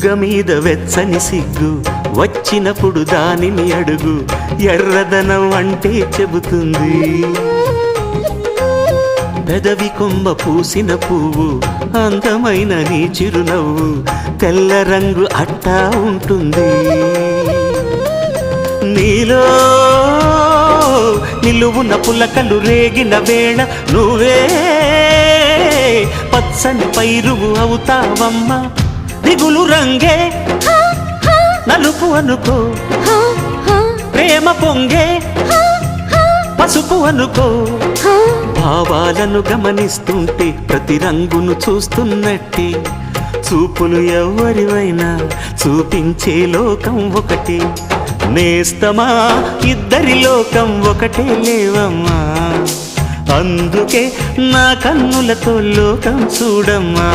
బుగ్గ మీద వెచ్చని సిగ్గు వచ్చినప్పుడు దానిని అడుగు, ఎర్రదనం అంటే చెబుతుంది. పెదవి కొమ్మ పూసిన పువ్వు అందమైన నీ చిరునవ్వు, తెల్ల రంగు అట్టా ఉంటుంది. నీలో నిలువున పులకలు రేగిన వేళ నువ్వే పచ్చని పైరువు అవుతావమ్మా. దిగులు రంగే నలుపు అనుకో, ప్రేమ పొంగే పసుపు అనుకో. భావాలను గమనిస్తుంటే ప్రతి రంగును చూస్తున్నట్టే, చూపులు ఎవరివైనా చూపించే లోకం ఒకటి. నేస్తమా ఇద్దరి లోకం ఒకటే లేవమ్మా, అందుకే నా కన్నులతో లోకం చూడమ్మా.